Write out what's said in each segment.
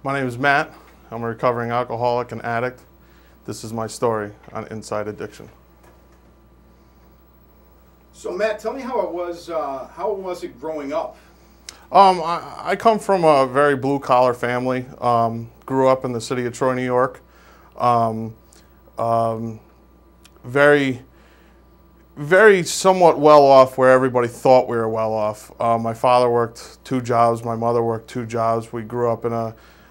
My name is Matt. I'm a recovering alcoholic and addict. This is my story on Inside Addiction. So Matt, tell me how it was it growing up? I come from a very blue-collar family. Grew up in the city of Troy, New York. Very, very somewhat well off where everybody thought we were well off. My father worked 2 jobs. My mother worked 2 jobs.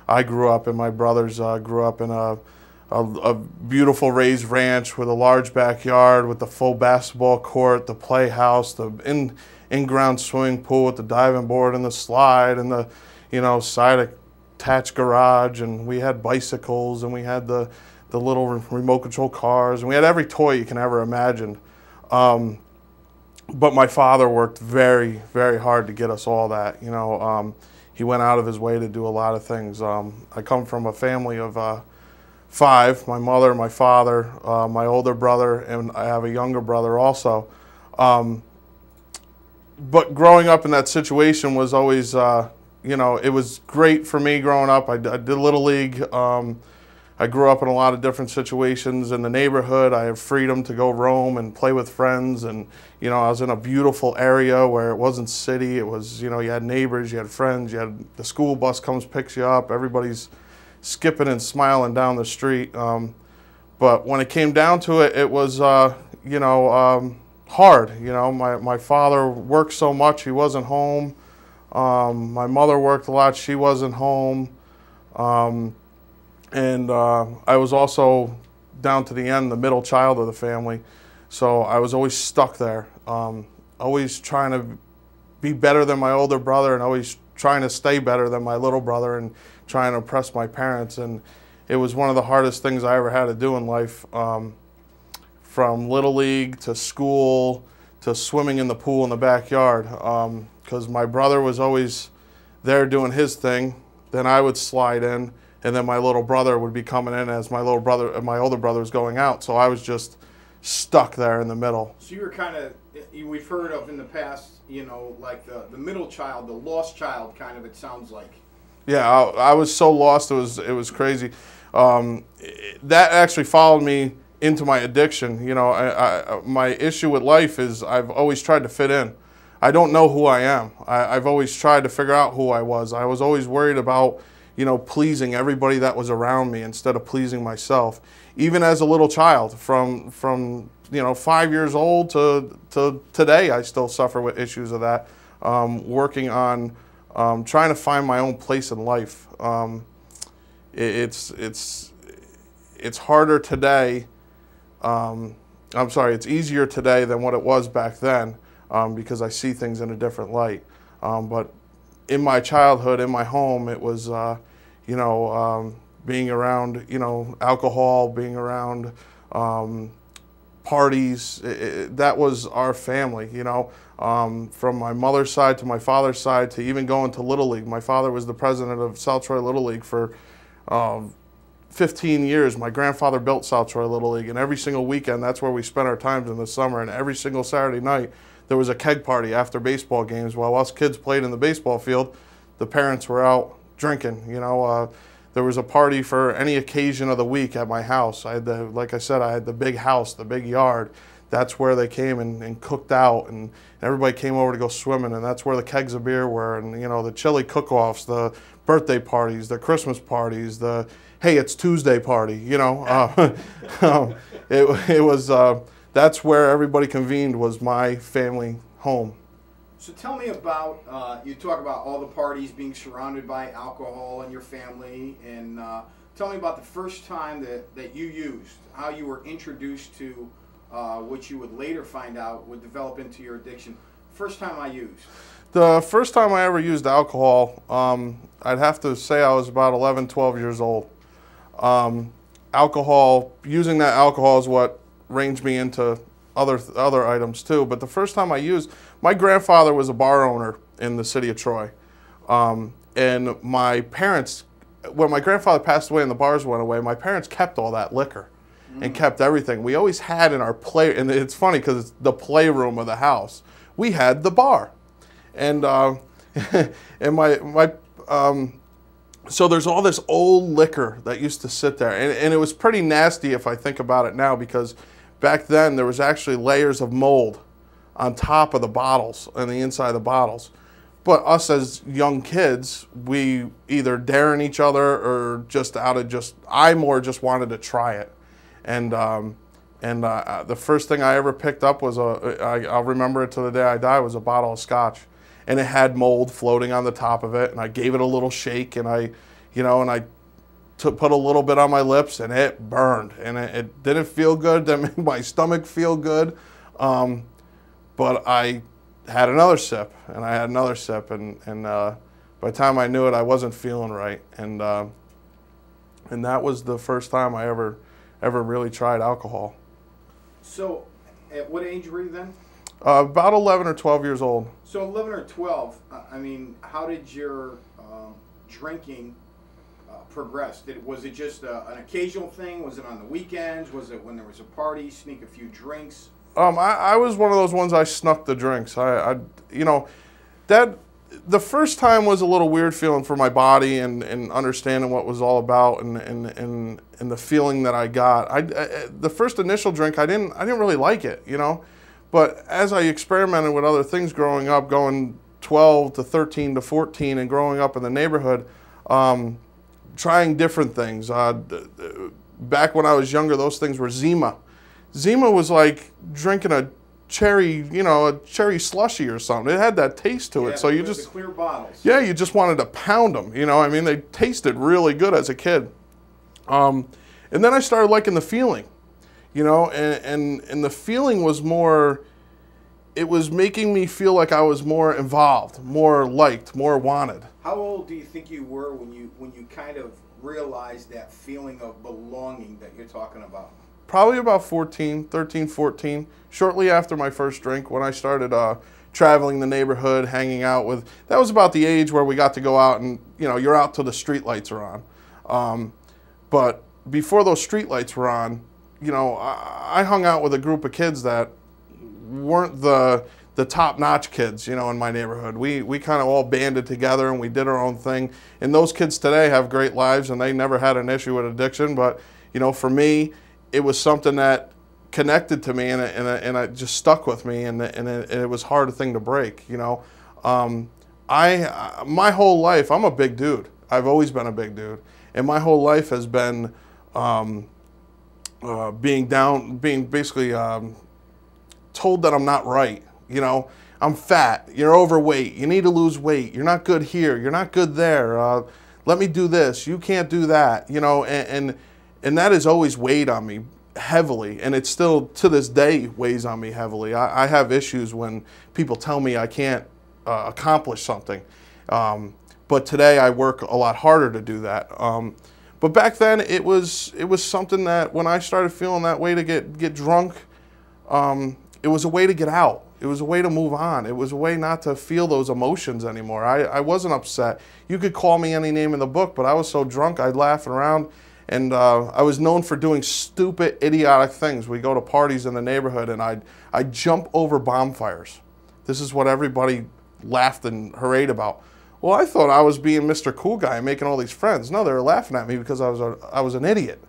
I grew up and my brothers grew up in a beautiful raised ranch with a large backyard with the full basketball court, the playhouse, the in-ground swimming pool with the diving board and the slide and the side attached garage, and we had bicycles and we had the little remote control cars, and we had every toy you can ever imagine. But my father worked very, very hard to get us all that. He went out of his way to do a lot of things. I come from a family of 5, my mother, my father, my older brother, and I have a younger brother also. But growing up in that situation was always, it was great for me growing up. I did Little League. I grew up in a lot of different situations in the neighborhood. I had freedom to go roam and play with friends, and I was in a beautiful area where it wasn't city. It was, you had neighbors, you had friends, you had the school bus comes, picks you up, everybody's skipping and smiling down the street. But when it came down to it, it was, hard. My father worked so much, he wasn't home. My mother worked a lot, she wasn't home. And I was also, down to the end, the middle child of the family. So I was always stuck there, always trying to be better than my older brother and always trying to stay better than my little brother and trying to impress my parents. And it was one of the hardest things I ever had to do in life, from Little League to school to swimming in the pool in the backyard, because my brother was always there doing his thing. Then I would slide in, and then my little brother would be coming in as my older brother was going out. So I was just stuck there in the middle. So you were kind of, we've heard of in the past, like the middle child, the lost child kind of, it sounds like. Yeah, I was so lost, it was crazy. That actually followed me into my addiction. My issue with life is I've always tried to fit in. I don't know who I am. I've always tried to figure out who I was. I was always worried about pleasing everybody that was around me instead of pleasing myself. Even as a little child, from 5 years old to today, I still suffer with issues of that. Working on trying to find my own place in life. It's harder today. It's easier today than what it was back then, because I see things in a different light. But in my childhood, in my home, it was, being around, alcohol, being around parties. That was our family, from my mother's side to my father's side to even going to Little League. My father was the president of South Troy Little League for 15 years. My grandfather built South Troy Little League, and every single weekend, that's where we spent our times in the summer, and every single Saturday night, there was a keg party after baseball games. While us kids played in the baseball field, the parents were out drinking. There was a party for any occasion of the week at my house. Like I said, I had the big house, the big yard. That's where they came and cooked out, and everybody came over to go swimming, and that's where the kegs of beer were, and the chili cook-offs, the birthday parties, the Christmas parties, the hey, it's Tuesday party. It was. That's where everybody convened, was my family home. So tell me about, you talk about all the parties, being surrounded by alcohol and your family, and tell me about the first time that you used, how you were introduced to what you would later find out would develop into your addiction. First time I used. The first time I ever used alcohol, I'd have to say I was about 11, 12 years old. Using that alcohol is what ranged me into other items too. But the first time I used, my grandfather was a bar owner in the city of Troy. And my parents, when my grandfather passed away and the bars went away, my parents kept all that liquor and kept everything. We always had in our and it's funny because it's the playroom of the house, we had the bar. And and so there's all this old liquor that used to sit there, and it was pretty nasty if I think about it now, because back then there was actually layers of mold on top of the bottles and the inside of the bottles. But us as young kids, we either daring each other or just out of I more just wanted to try it. And the first thing I ever picked up was I'll remember it to the day I die, was a bottle of scotch. And it had mold floating on the top of it, and I gave it a little shake, and I put a little bit on my lips, and it burned, and it didn't feel good. That made my stomach feel good, but I had another sip, and I had another sip, and by the time I knew it, I wasn't feeling right, and that was the first time I ever really tried alcohol. So, at what age were you then? About 11 or 12 years old. So 11 or 12, I mean, how did your drinking progress? Was it just an occasional thing? Was it on the weekends? Was it when there was a party, sneak a few drinks? I was one of those ones, I snuck the drinks. The first time was a little weird feeling for my body and understanding what it was all about and the feeling that I got. The first initial drink, I didn't really like it, But as I experimented with other things growing up, going 12 to 13 to 14 and growing up in the neighborhood, trying different things. Back when I was younger, those things were Zima. Zima was like drinking a cherry slushy or something. It had that taste to it. So you just, the clear bottles. Yeah, you just wanted to pound them. I mean, they tasted really good as a kid. And then I started liking the feeling. And the feeling was more, it was making me feel like I was more involved, more liked, more wanted. How old do you think you were when you kind of realized that feeling of belonging that you're talking about? Probably about 13, 14, shortly after my first drink, when I started traveling the neighborhood, hanging out with, that was about the age where we got to go out and, you're out till the street lights are on. But before those street lights were on, I hung out with a group of kids that weren't the top-notch kids, in my neighborhood. We kind of all banded together and we did our own thing. And those kids today have great lives and they never had an issue with addiction. But, for me, it was something that connected to me and it just stuck with me, and it was a hard thing to break, my whole life, I'm a big dude. I've always been a big dude. And my whole life has been being basically told that I'm not right. I'm fat, you're overweight, you need to lose weight, you're not good here, you're not good there, let me do this, you can't do that, and that has always weighed on me heavily, and it still to this day weighs on me heavily. I have issues when people tell me I can't accomplish something, but today I work a lot harder to do that. But back then it was something that when I started feeling that way to get drunk, it was a way to get out. It was a way to move on. It was a way not to feel those emotions anymore. I wasn't upset. You could call me any name in the book, but I was so drunk I'd laugh around, and I was known for doing stupid, idiotic things. We go to parties in the neighborhood and I'd jump over bonfires. This is what everybody laughed and hurrahed about. Well, I thought I was being Mr. Cool Guy and making all these friends. No, they were laughing at me because I was an idiot,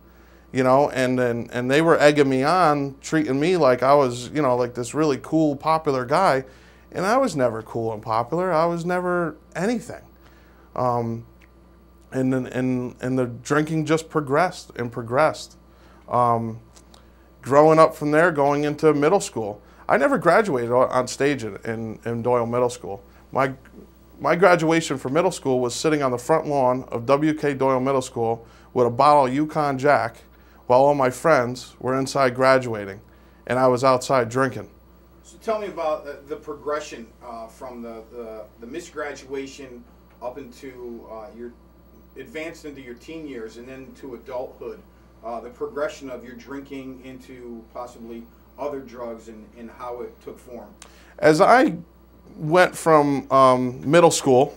and they were egging me on, treating me like I was, like this really cool, popular guy, and I was never cool and popular. I was never anything, and the drinking just progressed and progressed. Growing up from there, going into middle school, I never graduated on stage in Doyle Middle School. My graduation for middle school was sitting on the front lawn of W.K. Doyle Middle School with a bottle of Yukon Jack while all my friends were inside graduating, and I was outside drinking. So tell me about the progression from the misgraduation up into your advanced into your teen years and then to adulthood, the progression of your drinking into possibly other drugs and how it took form. As I went from middle school,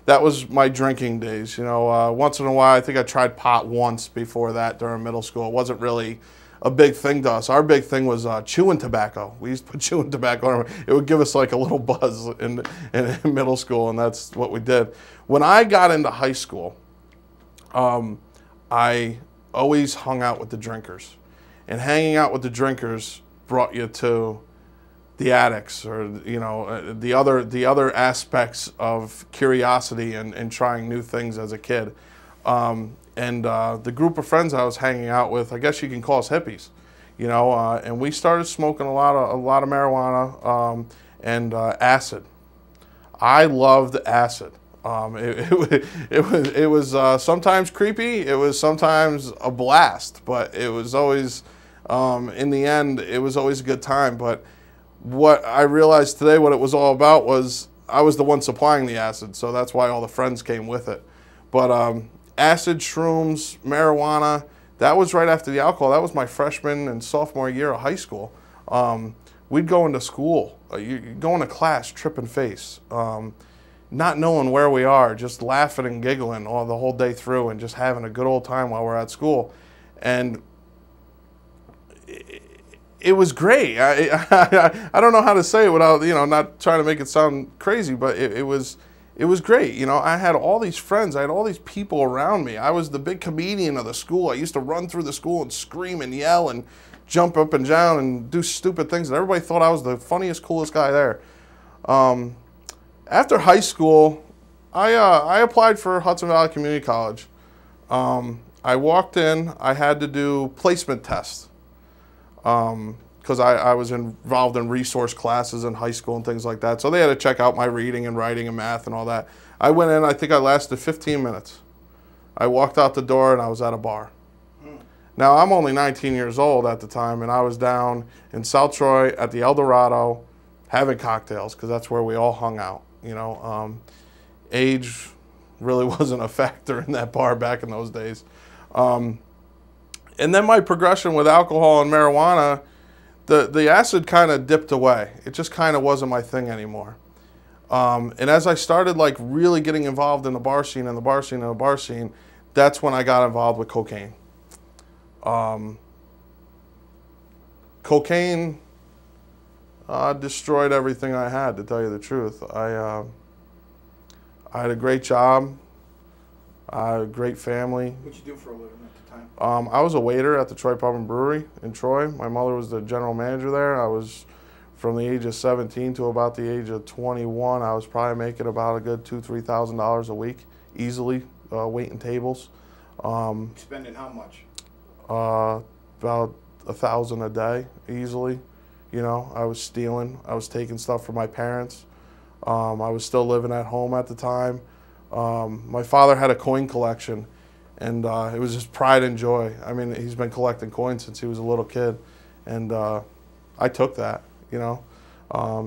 that was my drinking days. Once in a while, I think I tried pot once before that during middle school. It wasn't really a big thing to us. Our big thing was chewing tobacco. We used to put chewing tobacco on. It would give us like a little buzz in middle school, and that's what we did. When I got into high school, I always hung out with the drinkers, and hanging out with the drinkers brought you to the addicts, or the other aspects of curiosity and trying new things as a kid. The group of friends I was hanging out with, I guess you can call us hippies, and we started smoking a lot of marijuana and acid. I loved acid. It was sometimes creepy. It was sometimes a blast, but it was always, in the end, it was always a good time. But what I realized today, what it was all about, was I was the one supplying the acid, so that's why all the friends came with it. But acid, shrooms, marijuana, that was right after the alcohol. That was my freshman and sophomore year of high school. We'd go into school, you go into class, tripping face. Not knowing where we are, just laughing and giggling all the whole day through, and just having a good old time while we're at school. And it was great. I don't know how to say it without, not trying to make it sound crazy, but it was great. I had all these friends. I had all these people around me. I was the big comedian of the school. I used to run through the school and scream and yell and jump up and down and do stupid things. And everybody thought I was the funniest, coolest guy there. After high school, I applied for Hudson Valley Community College. I walked in. I had to do placement tests because I was involved in resource classes in high school and things like that. So they had to check out my reading and writing and math and all that. I went in. I think I lasted 15 minutes. I walked out the door and I was at a bar. Now, I'm only 19 years old at the time, and I was down in South Troy at the El Dorado having cocktails because that's where we all hung out. Age really wasn't a factor in that bar back in those days. And then my progression with alcohol and marijuana, the acid kind of dipped away. It just kind of wasn't my thing anymore. And as I started really getting involved in the bar scene that's when I got involved with cocaine. Cocaine destroyed everything I had, to tell you the truth. I had a great job, a great family. What'd you do for a living at the time? I was a waiter at the Troy Pub and Brewery in Troy. My mother was the general manager there. I was, from the age of 17 to about the age of 21, I was probably making about a good $2,000 to $3,000 a week, easily, waiting tables. Spending how much? About $1,000 a day, easily. I was stealing. I was taking stuff from my parents. I was still living at home at the time. My father had a coin collection, and it was just pride and joy. I mean, he's been collecting coins since he was a little kid, and I took that.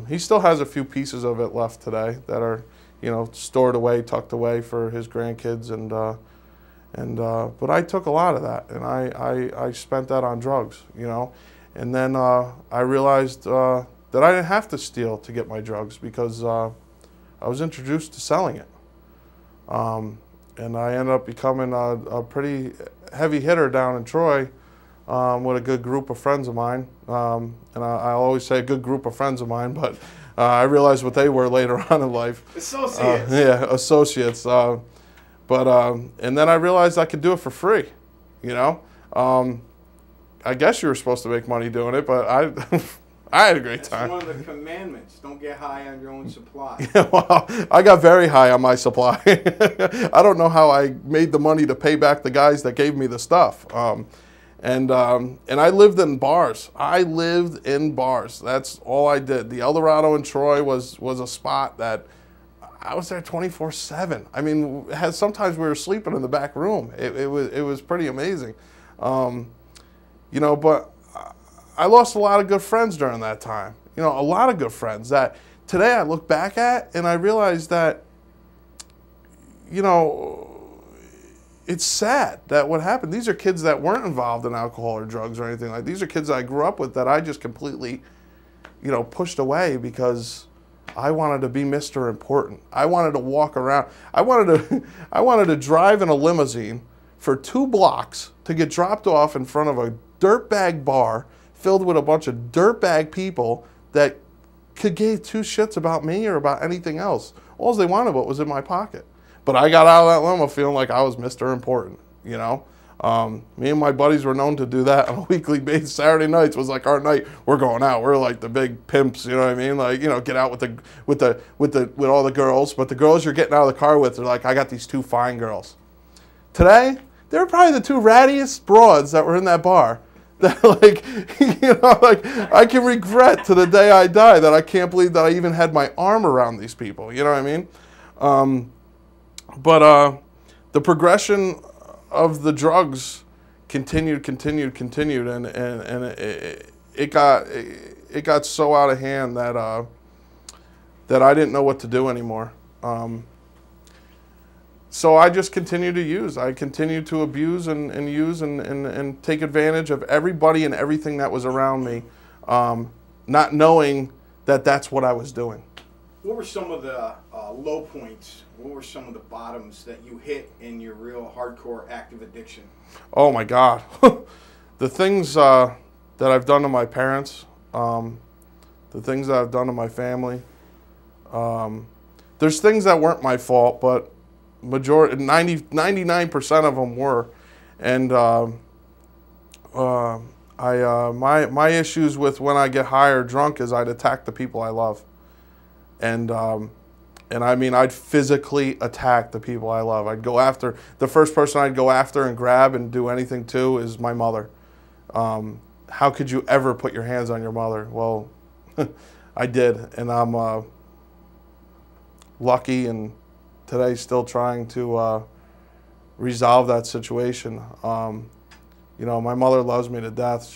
He still has a few pieces of it left today that are, stored away, tucked away for his grandkids, but I took a lot of that, and I spent that on drugs. And then I realized that I didn't have to steal to get my drugs because I was introduced to selling it. And I ended up becoming a pretty heavy hitter down in Troy with a good group of friends of mine. And I always say a good group of friends of mine, but I realized what they were later on in life. Associates. Associates. And then I realized I could do it for free, I guess you were supposed to make money doing it, but I had a great time. That's one of the commandments. Don't get high on your own supply. Well, I got very high on my supply. I don't know how I made the money to pay back the guys that gave me the stuff. And I lived in bars. That's all I did. The El Dorado in Troy was a spot that I was there 24/7. I mean, sometimes we were sleeping in the back room. It was pretty amazing. But I lost a lot of good friends during that time. A lot of good friends that today I look back at and I realize that, it's sad that what happened. These are kids that weren't involved in alcohol or drugs or anything like that. These are kids I grew up with that I just completely, pushed away because I wanted to be Mr. Important. I wanted to walk around. I wanted to drive in a limousine for 2 blocks to get dropped off in front of a dirtbag bar filled with a bunch of dirtbag people that could give 2 shits about me or about anything else. All they wanted was in my pocket. But I got out of that limo feeling like I was Mr. Important, you know. Me and my buddies were known to do that on a weekly basis. Saturday nights was like our night. We're going out. We're like the big pimps, you know what I mean? Like, you know, get out with all the girls. But the girls you're getting out of the car with are like, I got these two fine girls. Today, they were probably the two rattiest broads that were in that bar. That like, you know, like I can regret to the day I die that I can't believe that I even had my arm around these people. You know what I mean? But the progression of the drugs continued, and it got so out of hand that that I didn't know what to do anymore. So I just continued to use. I continued to abuse and use and take advantage of everybody and everything that was around me, not knowing that that's what I was doing. What were some of the low points? What were some of the bottoms that you hit in your real hardcore active addiction? Oh my God. The things that I've done to my parents, the things that I've done to my family. There's things that weren't my fault, but 99% of them were. And my issues with when I get high or drunk is I'd attack the people I love. And I mean, I'd physically attack the people I love. I'd go after, the first person I'd go after and grab and do anything to is my mother. How could you ever put your hands on your mother? Well, I did, and I'm lucky and today still trying to resolve that situation. You know, my mother loves me to death.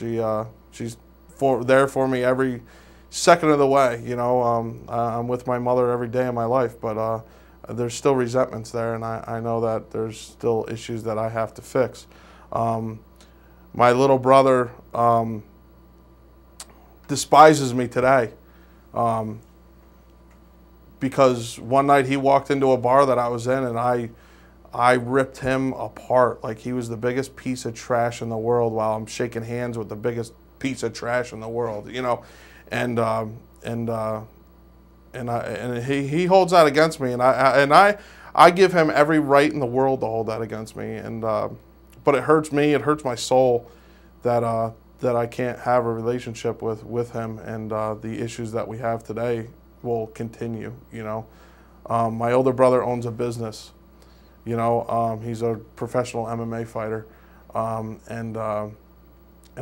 She's there for me every second of the way. You know, I'm with my mother every day of my life, but there's still resentments there, and I know that there's still issues that I have to fix. My little brother despises me today because one night he walked into a bar that I was in, and I ripped him apart like he was the biggest piece of trash in the world while I'm shaking hands with the biggest piece of trash in the world, you know. And he holds that against me, and I give him every right in the world to hold that against me. And but it hurts me, it hurts my soul that I can't have a relationship with him, and the issues that we have today will continue. You know, my older brother owns a business. You know, he's a professional MMA fighter, and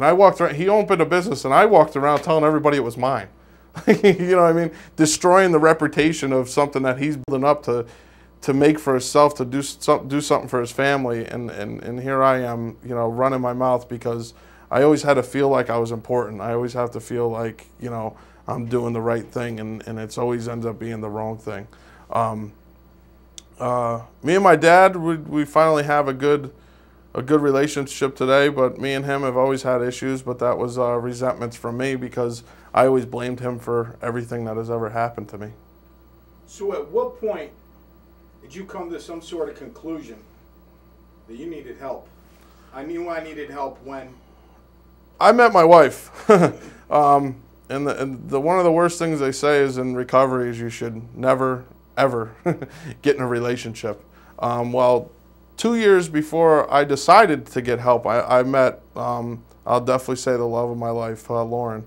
I walked around, he opened a business, and I walked around telling everybody it was mine. You know what I mean? Destroying the reputation of something that he's building up to make for himself, to do something for his family. And here I am, you know, running my mouth because I always had to feel like I was important. I always have to feel like, you know, I'm doing the right thing, and it's always ends up being the wrong thing. Me and my dad, we finally have a good relationship today, but me and him have always had issues, but that was resentments from me because I always blamed him for everything that has ever happened to me. So at what point did you come to some sort of conclusion that you needed help? I knew I needed help when I met my wife. And one of the worst things they say is in recovery is you should never, ever get in a relationship. Well, 2 years before I decided to get help, I met, I'll definitely say the love of my life, Lauren.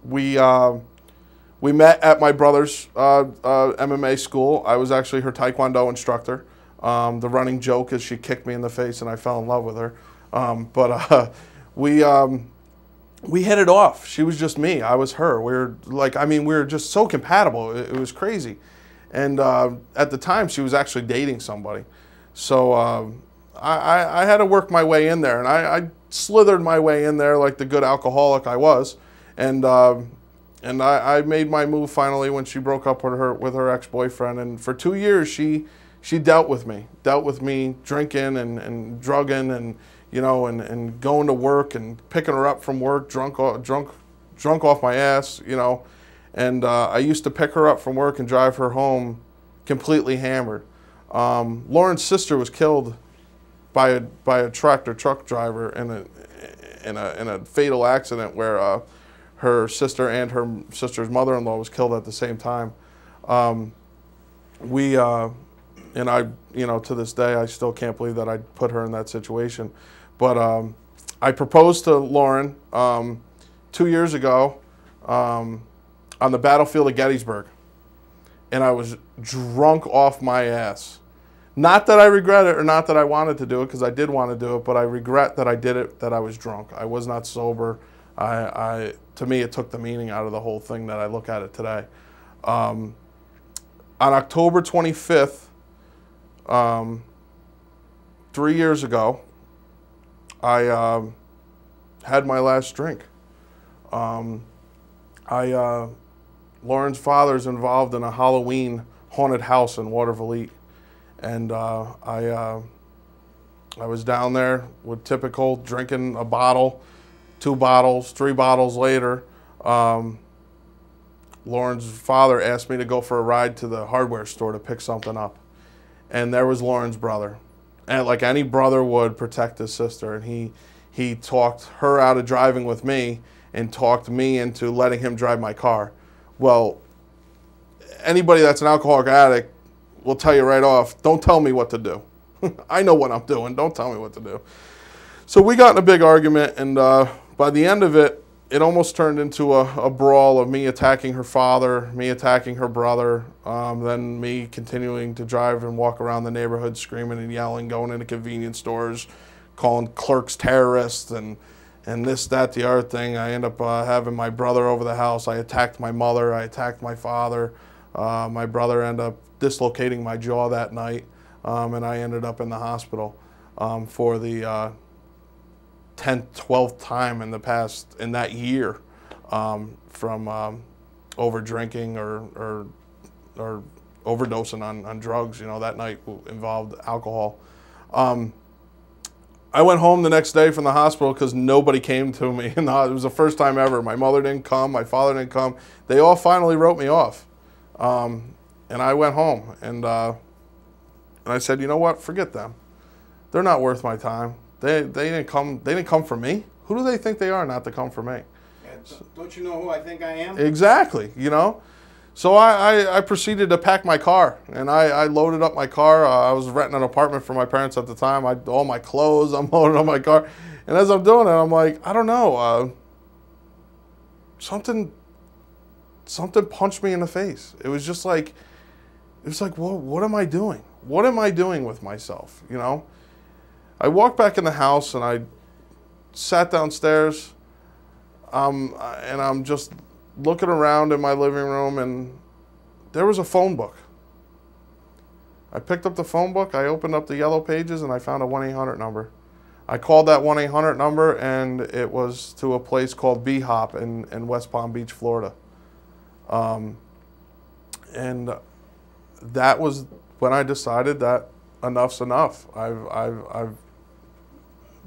We met at my brother's MMA school. I was actually her Taekwondo instructor. The running joke is she kicked me in the face and I fell in love with her. We hit it off. She was just me. I was her. We were just so compatible. It was crazy. And at the time, she was actually dating somebody. So I had to work my way in there, and I slithered my way in there like the good alcoholic I was. And I made my move finally when she broke up with her ex-boyfriend. And for 2 years, she dealt with me drinking and drugging and, you know, and going to work and picking her up from work drunk off my ass, you know. And I used to pick her up from work and drive her home completely hammered. Lauren's sister was killed by a tractor truck driver in a fatal accident where her sister and her sister's mother-in-law was killed at the same time. and I, to this day, I still can't believe that I put her in that situation. But I proposed to Lauren 2 years ago on the battlefield of Gettysburg, and I was drunk off my ass. Not that I regret it or not that I wanted to do it, because I did want to do it, but I regret that I did it, that I was drunk. I was not sober. To me, it took the meaning out of the whole thing that I look at it today. On October 25th, 3 years ago, I had my last drink. Lauren's father's involved in a Halloween haunted house in Waterville, and I was down there with typical drinking a bottle, 2 bottles, 3 bottles later. Lauren's father asked me to go for a ride to the hardware store to pick something up, and there was Lauren's brother, and like any brother would, protect his sister, and he talked her out of driving with me and talked me into letting him drive my car. Well, anybody that's an alcoholic addict will tell you right off, don't tell me what to do. I know what I'm doing, don't tell me what to do. So we got in a big argument, and by the end of it, it almost turned into a brawl of me attacking her father, me attacking her brother, then me continuing to drive and walk around the neighborhood screaming and yelling, going into convenience stores, calling clerks terrorists, and this, that, the other thing. I end up having my brother over the house. I attacked my mother. I attacked my father. My brother ended up dislocating my jaw that night, and I ended up in the hospital for the 10th, 12th time in that year from over drinking or overdosing on drugs. That night involved alcohol. I went home the next day from the hospital because nobody came to me. It was the first time ever. My mother didn't come. My father didn't come. They all finally wrote me off. And I went home, and I said, you know what? Forget them. They're not worth my time. They didn't come. They didn't come for me. Who do they think they are not to come for me? Yeah, don't you know who I think I am? Exactly. So I proceeded to pack my car, and I loaded up my car. I was renting an apartment for my parents at the time. All my clothes, I'm loading up my car. And as I'm doing it, I'm like, I don't know, something punched me in the face. It was like, well, what am I doing? What am I doing with myself, I walked back in the house, and I sat downstairs, and I'm just looking around in my living room, and there was a phone book. I picked up the phone book, I opened up the yellow pages, and I found a 1-800 number. I called that 1-800 number, and it was to a place called B-Hop in West Palm Beach, Florida. And that was when I decided that enough's enough. I've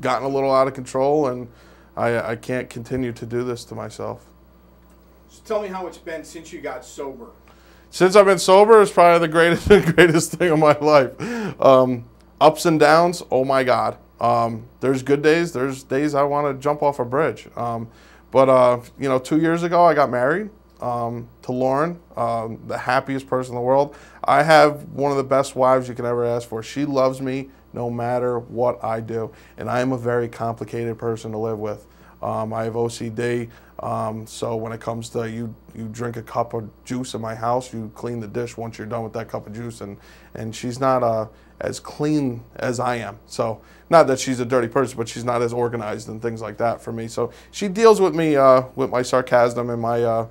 gotten a little out of control, and I can't continue to do this to myself. So tell me how it's been since you got sober. Since I've been sober, it's probably the greatest thing of my life. Ups and downs, oh my God. There's good days. There's days I want to jump off a bridge. But 2 years ago, I got married to Lauren, the happiest person in the world. I have one of the best wives you can ever ask for. She loves me no matter what I do. And I am a very complicated person to live with. I have OCD, so when it comes to you drink a cup of juice in my house, you clean the dish once you're done with that cup of juice, and she's not as clean as I am. So not that she's a dirty person, but she's not as organized and things like that for me. So she deals with me with my sarcasm and my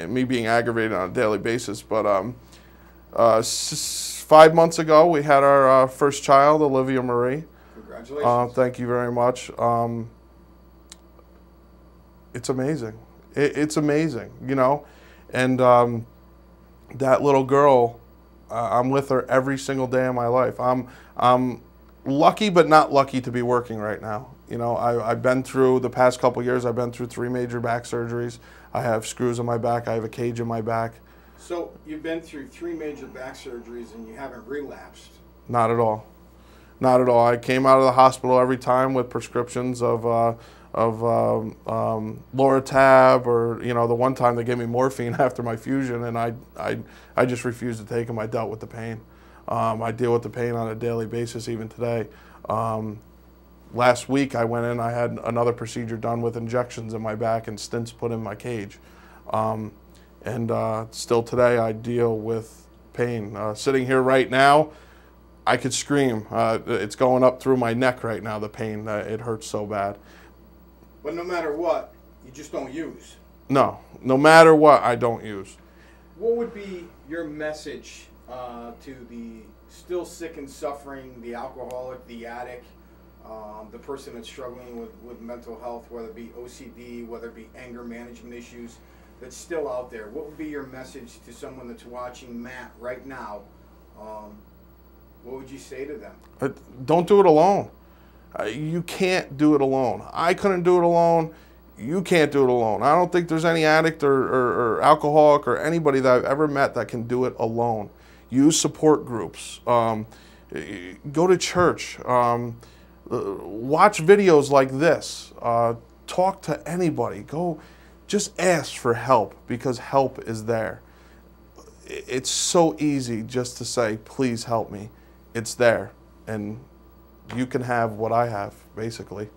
me being aggravated on a daily basis. But 5 months ago, we had our first child, Olivia Marie. Congratulations. Thank you very much. It's amazing. It's amazing, And that little girl, I'm with her every single day of my life. I'm lucky, but not lucky to be working right now. I've been through the past couple years. I've been through 3 major back surgeries. I have screws in my back. I have a cage in my back. So you've been through 3 major back surgeries, and you haven't relapsed? Not at all. Not at all. I came out of the hospital every time with prescriptions of Loratab, or the one time they gave me morphine after my fusion, and I just refused to take them. I dealt with the pain. I deal with the pain on a daily basis, even today. Last week I went in, I had another procedure done with injections in my back and stents put in my cage. Still today I deal with pain. Sitting here right now, I could scream. It's going up through my neck right now, the pain. It hurts so bad. But no matter what, you just don't use. No, no matter what, I don't use. What would be your message to the still sick and suffering, the alcoholic, the addict, the person that's struggling with mental health, whether it be OCD, whether it be anger management issues, that's still out there? What would be your message to someone that's watching Matt right now? What would you say to them? Don't do it alone. You can't do it alone. I couldn't do it alone. You can't do it alone. I don't think there's any addict or alcoholic or anybody that I've ever met that can do it alone. Use support groups. Go to church. Watch videos like this. Talk to anybody. Go, just ask for help, because help is there. It's so easy just to say, please help me. It's there, and you can have what I have, basically.